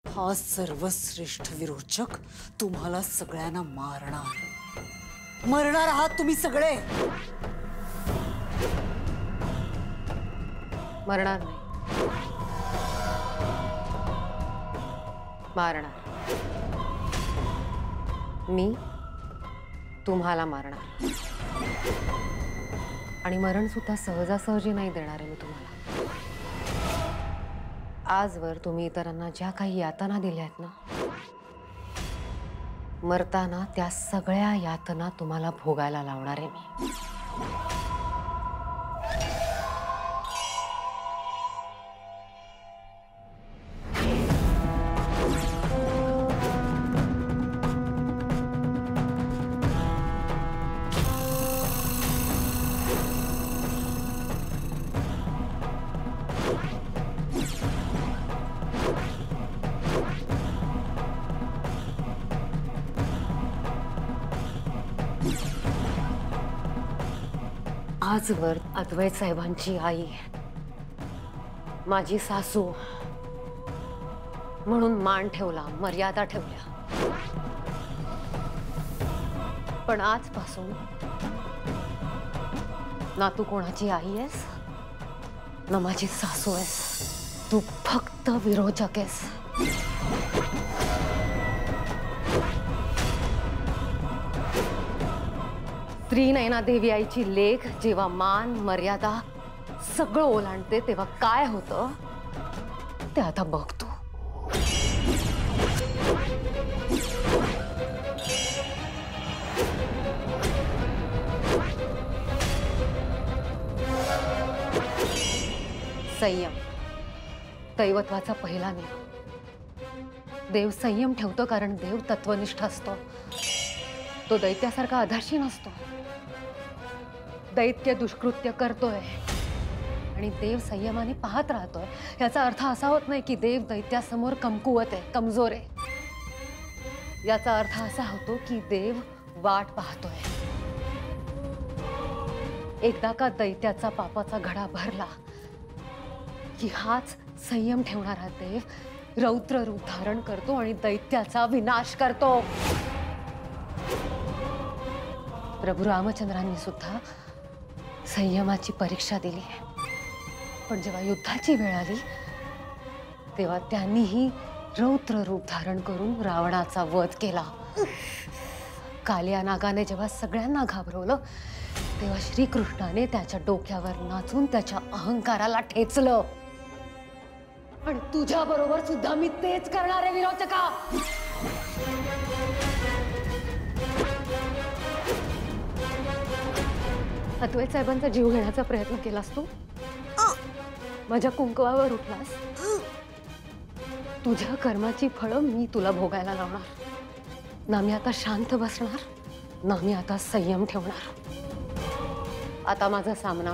हा सर्वश्रेष्ठ विरोचक तुम्हाला सगळ्यांना मरणार आहात तुम्ही सगळे। मरणार नाही, मारणार। मी तुम्हाला मारणार आणि मरण सुद्धा सहजासहजी नाही देणार आहे मी तुम्हाला। आजवर तुम्ही इतरांना ज्या काही यातना दिल्या आहेत ना, मरताना त्या सगळ्या यातना तुम्हाला भोगायला लावणार आहे मी। आजवर अद्वैत साहेबांची आई, माझी सासू म्हणून मान ठेवला, मर्यादा ठेवल्या। पण आजपासून ना तू कोणाची आई आहेस ना माझी सासू आहेस, तू फक्त विरोचक आहेस। स्त्री नयना देवी आईची लेख जेव्हा मान मर्यादा सगळं ओलांडते तेव्हा काय होतं ते आता बघ तू। संयम दैवत्वाचा पहिला नियम। देव संयम ठेवतो कारण देव तत्वनिष्ठ असतो, तो दैत्यासारखा अधाशी नसतो। दैत्य दुष्कृत्य करतोय आणि देव संयमाने पाहत राहतोय, याचा अर्थ असा होत नाही की देव दैत्यासमोर कमकुवत आहे, कमजोर आहे। याचा अर्थ असा होतो की देव वाट पाहतोय। एकदा का दैत्याचा पापाचा घडा भरला की हाच संयम ठेवणारा देव रौद्र रूप धारण करतो आणि दैत्याचा विनाश करतो। प्रभू रामचंद्रांनी सुद्धा संयमाची परीक्षा दिली, पण जेव्हा युद्धाची वेळ आली तेव्हा त्यांनीही रौद्र रूप धारण करून रावणाचा वध केला। कालिया नागाने जेव्हा सगळ्यांना घाबरवलं तेव्हा श्रीकृष्णाने त्याच्या डोक्यावर नाचून त्याच्या अहंकाराला ठेचलं। आणि तुझ्या बरोबर सुद्धा मी तेच करणार आहे विरोचका। अद्वैत साहेबांचा जीव घेण्याचा प्रयत्न केलास तू, माझ्या कुंकवावर उठलास। तुझ्या कर्माची फळं मी तुला भोगायला लावणार। ना मी आता शांत बसणार ना मी आता संयम ठेवणार। आता माझा सामना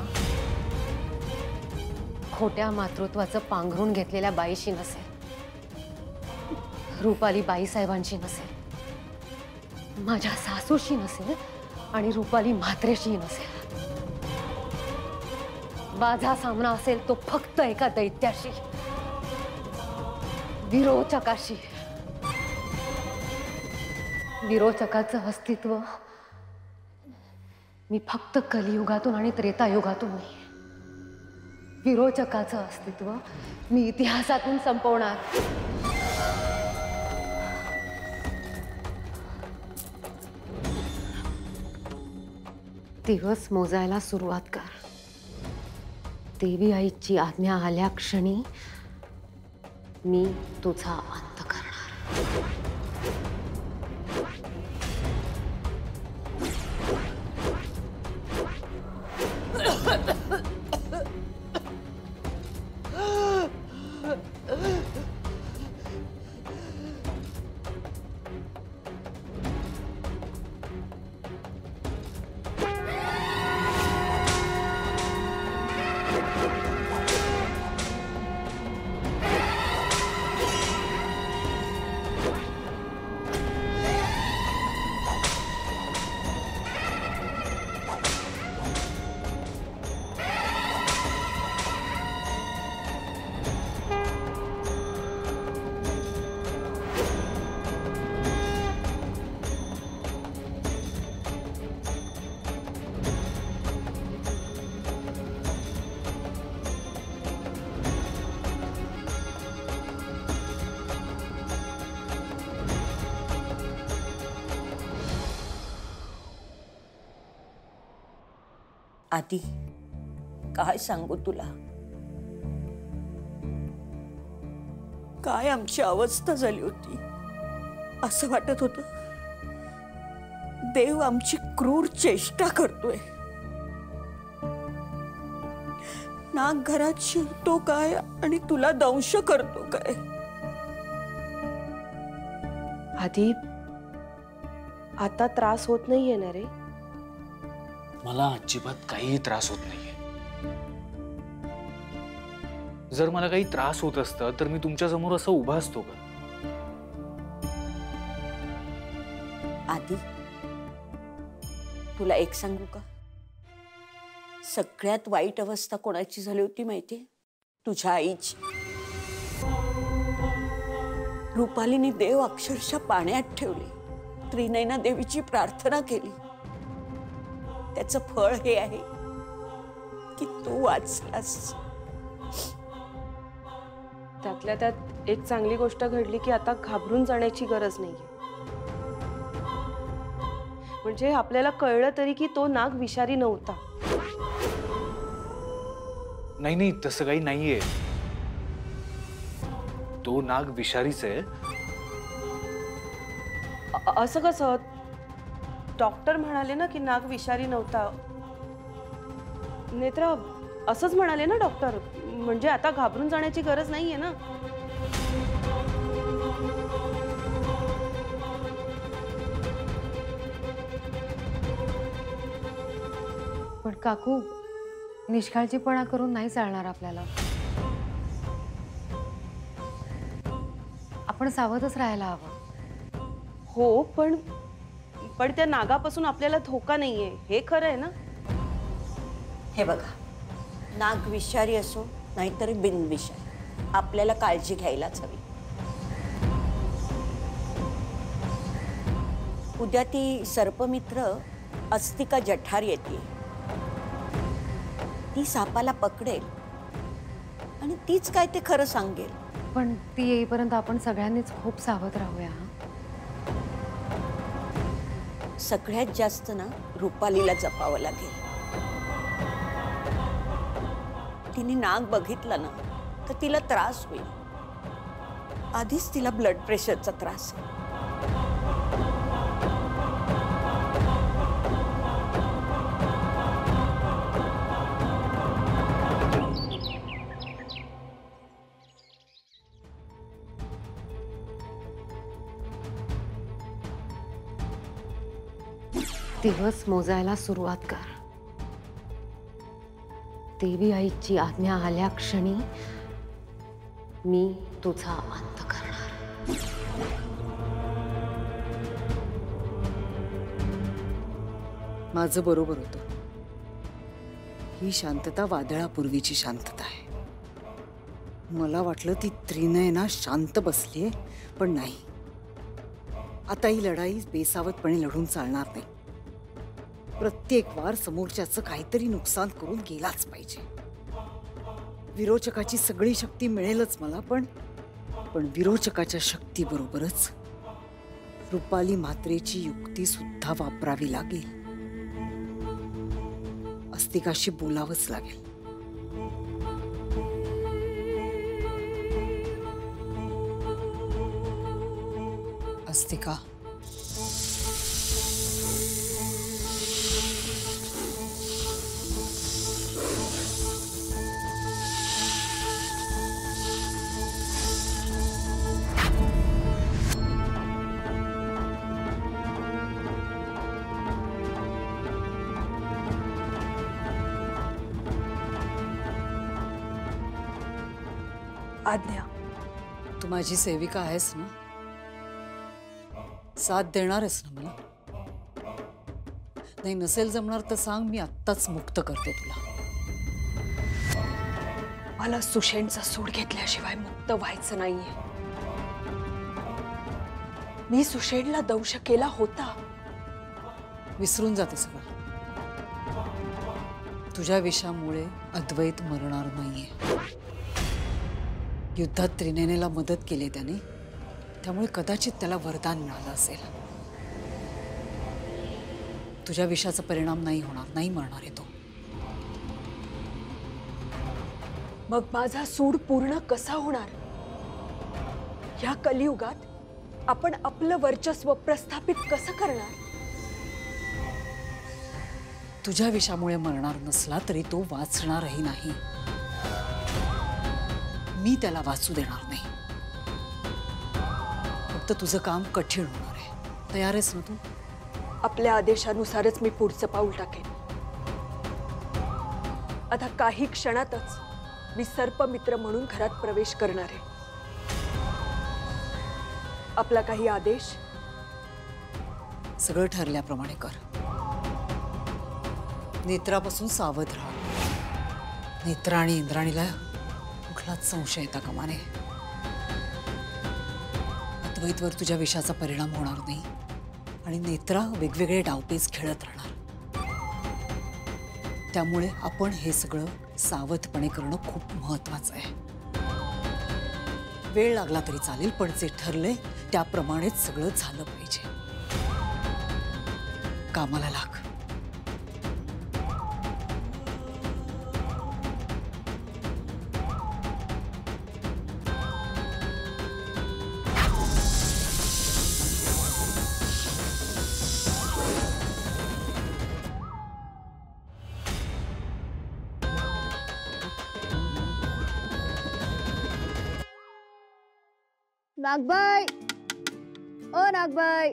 खोट्या मातृत्वाचं पांघरून घेतलेल्या बाईशी नसेल, रूपाली बाई साहेबांशी नसेल, माझ्या सासूशी नसेल आणि रूपाली म्हात्रेशी नसेल। माझा सामना असेल तो फक्त एका दैत्याशी, विरोचकाशी। विरोचकाचं अस्तित्व मी फक्त कलियुगातून आणि त्रेतायुगातून नाही, विरोचकाचं अस्तित्व मी इतिहासातून संपवणार। दिवस मोजायला सुरुवात कर। देवी आईची आज्ञा आल्या क्षणी मी तुझा अंत करणार। आधी काय सांगू तुला, काय आमची अवस्था झाली होती. असं वाटत होतं देव आमची क्रूर चेष्टा करतोय. नाग घरात शिरतो काय आणि तुला दंश करतो काय. आधी आता त्रास होत नाहीये ना रे? मला अजिबात काही त्रास होत नाहीये. जर मला काही त्रास होत असतं तर मी तुमच्या समोर असं उभा असतो का? आधी तुला एक सांगू का, सगळ्यात वाईट अवस्था कोणाची झाली होती माहितीये? तुझ्या आईची. रुपालीने देव अक्षरशः पाण्यात ठेवले. त्रिनयना देवीची प्रार्थना केली. त्याचं फळ हे आहे की तू वाचलास. त्यातल्या त्यात एक चांगली गोष्ट घडली की आता घाबरून जाण्याची गरज नाहीये. म्हणजे आपल्याला कळलं तरी की तो नाग विषारी नव्हता. नाही नाही, तसं काही नाहीये. तो नाग विषारीच आहे. असं कसं? डॉक्टर म्हणाले ना की नाग विषारी नव्हता. नेत्रा असंच म्हणाले ना डॉक्टर. म्हणजे आता घाबरून जाण्याची गरज नाहीये ना. पण काकू, निष्काळजीपणा करून नाही चालणार आपल्याला. आपण सावधच राहायला हवं. हो, पण त्या नागापासून आपल्याला धोका नाहीये, हे खरं आहे ना? हे बघा, नाग विषारी असो नाहीतर बिनविषारी, आपल्याला काळजी घ्यायलाच हवी. उद्या ती सर्पमित्र अस्तिका जठार येते. ती सापाला पकडेल आणि तीच काय ते खरं सांगेल. पण ती येईपर्यंत आपण सगळ्यांनीच खूप सावध राहूया. सगळ्यात जास्त ना रुपालीला जपावं लागेल. तिने नाग बघितला ना तर तिला त्रास होईल. आधीच तिला ब्लड प्रेशरचा त्रास आहे. दिवस मोजायला सुरुवात कर. देवी आईची आज्ञा आल्या क्षणी मी तुझा अंत करणार. माझं बरोबर होतं. ही शांतता वादळापूर्वीची शांतता आहे. मला वाटलं ती त्रिनयना शांत बसलीये, पण नाही. आता ही लढाई बेसावधपणे लढून चालणार नाही. प्रत्येक वार समोरच्याचं काहीतरी नुकसान करून गेलाच पाहिजे. विरोचकाची सगळी शक्ती मिळेलच मला, पण विरोचकाच्या शक्तीबरोबरच रुपाली म्हात्रेची युक्ती सुद्धा वापरावी लागेल. अस्तिकाशी बोलावंच लागेल. अस्तिका, आज्ञा. तू माझी सेविका आहेस ना? साथ देणारच ना मला? नाही, नसेल जमणार तर सांग, मी आत्ताच मुक्त करते तुला. मला सुषेणचा सूड घेतल्याशिवाय मुक्त व्हायचं नाहीये. मी सुषेणला दंश केला होता. विसरून जाते सगळं. तुझ्या विषामुळे अद्वैत मरणार नाहीये. युद्धात त्रिनयनेला मदत केली त्याने, त्यामुळे कदाचित त्याला वरदान मिळालं असेल. तुझ्या विषाचा परिणाम नाही होणार, नाही मरणार आहे तो. मग माझा सूड पूर्ण कसा होणार? या कलियुगात आपण आपलं वर्चस्व प्रस्थापित कसं करणार? तुझ्या विषामुळे मरणार नसला तरी तो वाचणारही नाही. मी त्याला वाचू देणार नाही. फक्त तुझं काम कठीण होणार आहे. तयार आहेस ना तू? आपल्या आदेशानुसारच मी पुढचं पाऊल टाकेन. आता काही क्षणातच मी सर्पमित्र म्हणून घरात प्रवेश करणार आहे. आपला काही आदेश? सगळं ठरल्याप्रमाणे कर. नेत्रापासून सावध राहा. नेत्रा आणि इंद्राणीला कुठलाच संशय येता कामा नये. अद्वैतवर तुझ्या विषाचा परिणाम होणार नाही आणि नेत्रा वेगवेगळे डावपेच खेळत राहणार. त्यामुळे आपण हे सगळं सावधपणे करणं खूप महत्वाचं आहे. वेळ लागला तरी चालेल, पण जे ठरले त्याप्रमाणेच सगळं झालं पाहिजे. कामाला लाग. नागबाई, ओ नागबाई,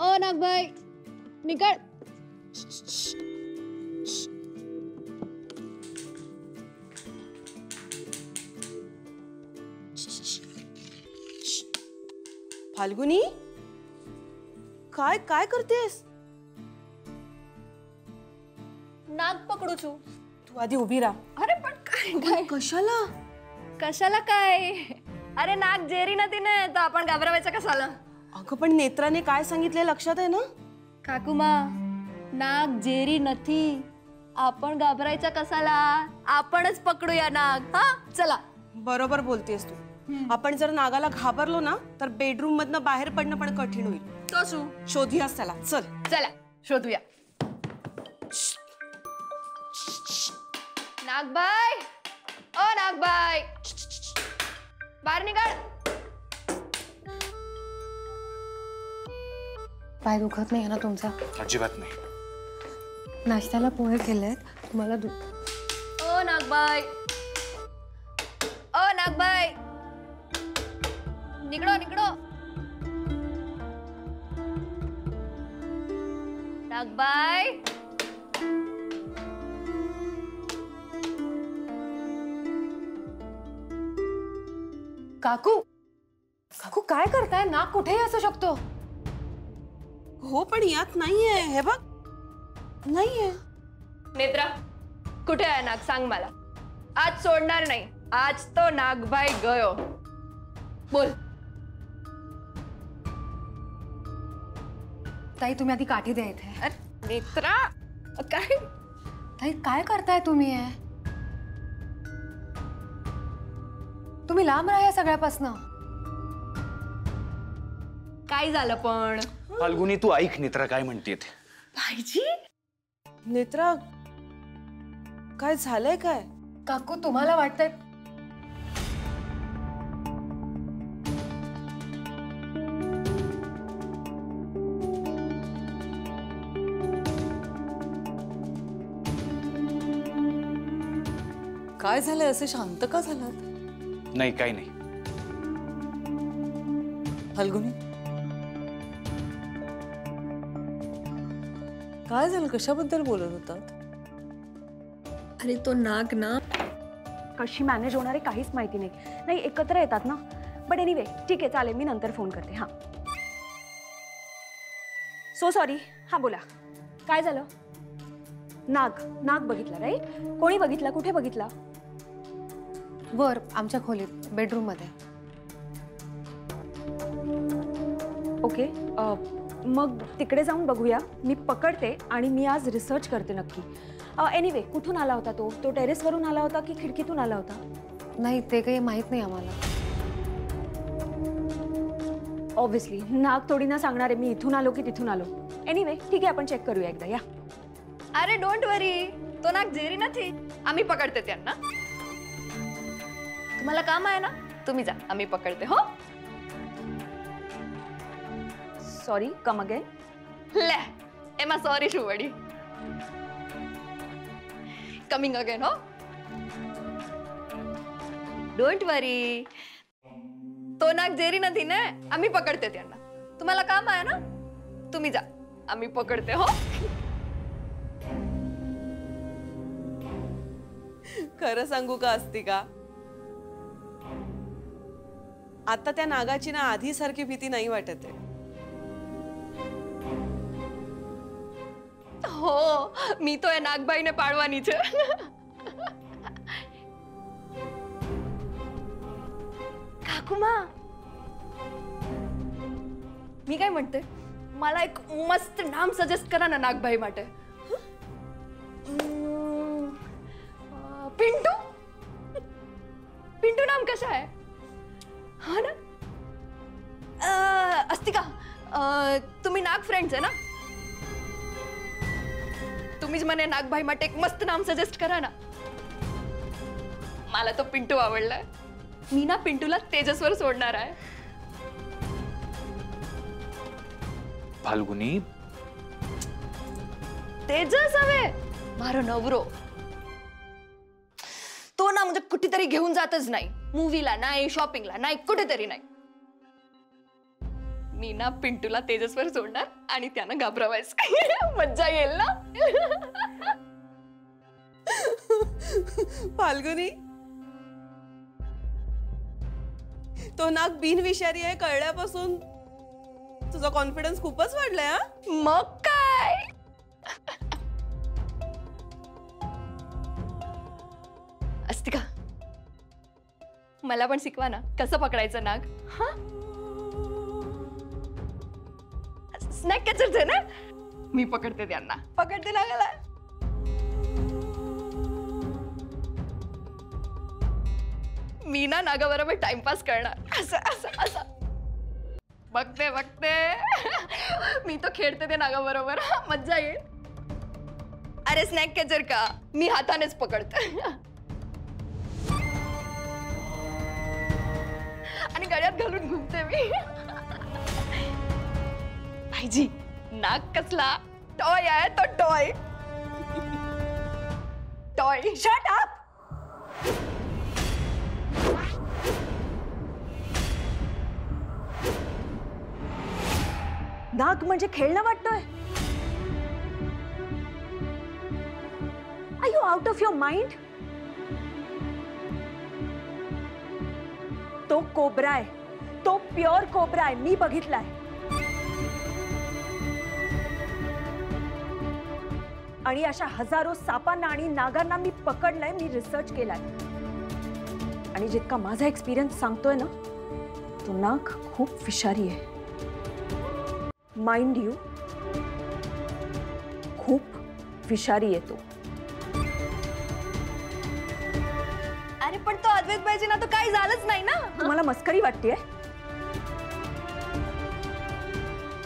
ओ नागबाई, निकळ. फाल्गुनी, काय काय करतेस? नाग पकडू छू. तू आधी उभी राहा. अरे पण काय काय कशाला? कशाला काय? अरे नाग जेरी ना तिने, तर आपण घाबरवायचं कशाला? अगं पण नेत्राने काय सांगितलंय लक्षात आहे ना? काकुमा, नाग जेरी नथी. आपण घाबरायचं कशाला? आपणच पकडूया नाग. हा चला. बरोबर बोलतेस तू. आपण जर नागाला घाबरलो ना तर बेडरूम मधनं बाहेर पडणं पण कठीण होईल. कसू? शोधूयाच त्याला. चल चला शोधूया. नागबाई, ओ नागबाई, बाहेर निघाल. पाय दुखत नाही ना तुमचा? अजिबात नाही. नाश्त्याला पोहे केलेत. तुम्हाला ओ नागबाई, ओ नागबाई, निकडो निकडो. नागबाई, काकू, काकू काय करताय? नाग कुठेही असू शकतो. हो पण यात नाहीये. हे बघ, नाहीये. नेत्रा, कुठे आहे नाग? सांग मला. आज सोडणार नाही. आज तो नागबाई गयो. बोल. ताई तुम्ही आधी काठी द्या इथे. नेत्रा, काय ताई काय करताय तुम्ही? तुम्ही लांब राहा या सगळ्यापासनं. काय झालं पण? फाल्गुनी तू ऐक नेत्रा काय म्हणते. भाईजी, नेत्रा, काय झालंय काय? काकू तुम्हाला वाटतंय काय झालंय? असे शांत का झालात? नाही काही नाही. फाल्गुनी, काय झालं? कशाबद्दल बोलत होतात? अरे तो नाग ना कशी मॅनेज होणार आहे काहीच माहिती नाही. नाही एकत्र येतात ना. बट एनिवे ठीक आहे चालेल, मी नंतर फोन करते. हां, सो सॉरी. हां बोला, काय झालं? नाग नाग बघितला राईट? कोणी बघितला? कुठे बघितला? वर आमच्या खोलीत बेडरूम मध्ये. ओके, मग तिकडे जाऊन बघूया. मी पकडते आणि मी आज रिसर्च करते नक्की. एनिवे कुठून आला होता तो? तो टेरेसवरून आला होता की खिडकीतून आला होता? नाही ते काही माहित नाही आम्हाला. ऑब्व्हियसली नाग थोडी ना सांगणार आहे मी इथून आलो की तिथून आलो. एनिवे ठीक आहे, आपण चेक करूया एकदा. या. अरे डोंट वरी, तो नाग जेरी નથી आम्ही पकडते त्यांना तुम्हाला काम आहे ना तुम्ही जा आम्ही पकडते हो सॉरी कम अगेन ले एमा सॉरी શું વળી कमिंग अगेन हो डोंट वरी तो नाग जेरी નથી ને आम्ही पकडते त्यांना तुम्हाला काम आहे ना तुम्ही जा आम्ही पकडते हो खरं सांगू का अस्तिका, आता त्या नागाची ना आधी सारखी भीती नाही वाटत आहे. हो मी तो એ નાગભાઈને પાડવાની છે काकुमा मी काय म्हणते मला एक मस्त नाम सजेस्ट करा ना नागभाई માટે पिंटू पिंटू नाम कसं आहे हा ना अस्तिका तुम्ही नाग फ्रेंड्स आहे ना तुम्हीच म्हणे नागभाई માટે एक मस्त नाम सजेस्ट करा ना मला तो पिंटू आवडलाय मी ना पिंटूला तेजसवर सोडणार आहे फाल्गुनी तेजस हवे मारो नवरो तो ना म्हणजे कुठेतरी घेऊन जातच नाही मूवीला नाही शॉपिंगला नाही कुठेतरी नाही मी ना पिंटूला तेजसवर सोडणार आणि त्यानं घाबरवायचं मज्जा येईल ना फाल्गुनी तो नाग बिनविषारी आहे कळल्यापासून तुझा कॉन्फिडन्स खूपच वाढलाय. हा मग काय अस्तिका मला पण शिकवा ना कसं पकडायचं नाग हा स्नॅक कॅचरचे ना मी पकडते त्यांना पकडते नागाला मी ना नागाबरोबर टाइमपास करणार असं असं असं बघते बघते मी तो खेळते ते नागाबरोबर मज्जा येईल. अरे स्नॅक कॅचर का मी हातानेच पकडते आणि गळ्यात घालून घुमते मी भाईजी नाग कसला टॉय आहे तो टॉय टॉय शट अप नाग म्हणजे खेळणं वाटतोय are you out of your mind तो कोब्रा आहे तो प्युअर कोब्रा आहे मी बघितलाय आणि अशा हजारो सापांना आणि नागांना मी पकडलंय मी रिसर्च केलाय आणि जितका माझा एक्सपिरियन्स सांगतोय ना तो नाग खूप विषारी आहे माइंड यू खूप विषारी येतो. अरे पण तो अद्वैत पाहिजे ना तो काही झालंच नाही ना तुम्हाला मस्करी वाटतेय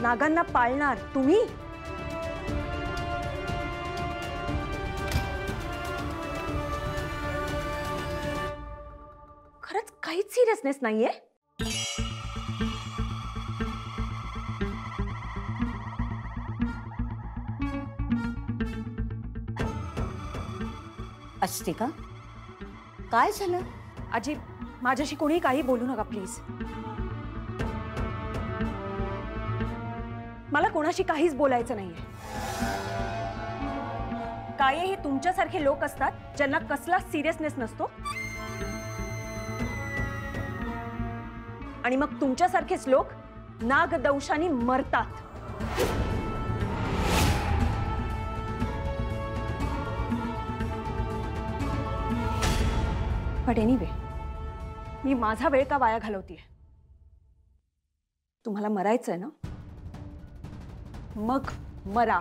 नागांना पाळणार तुम्ही खरंच काहीच सिरियसनेस नाहीये. अस्तिका काय झालं आजी माझ्याशी कोणी काही बोलू नका प्लीज मला कोणाशी काहीच बोलायचं नाहीये. काये हे तुमच्यासारखे लोक असतात ज्यांना कसला सिरियसनेस नसतो आणि मग तुमच्यासारखेच लोक नागदंशाने मरतात. बट एनिवे मी माझा वेळ का वाया घालवतीये तुम्हाला मरायचंय ना मग मरा.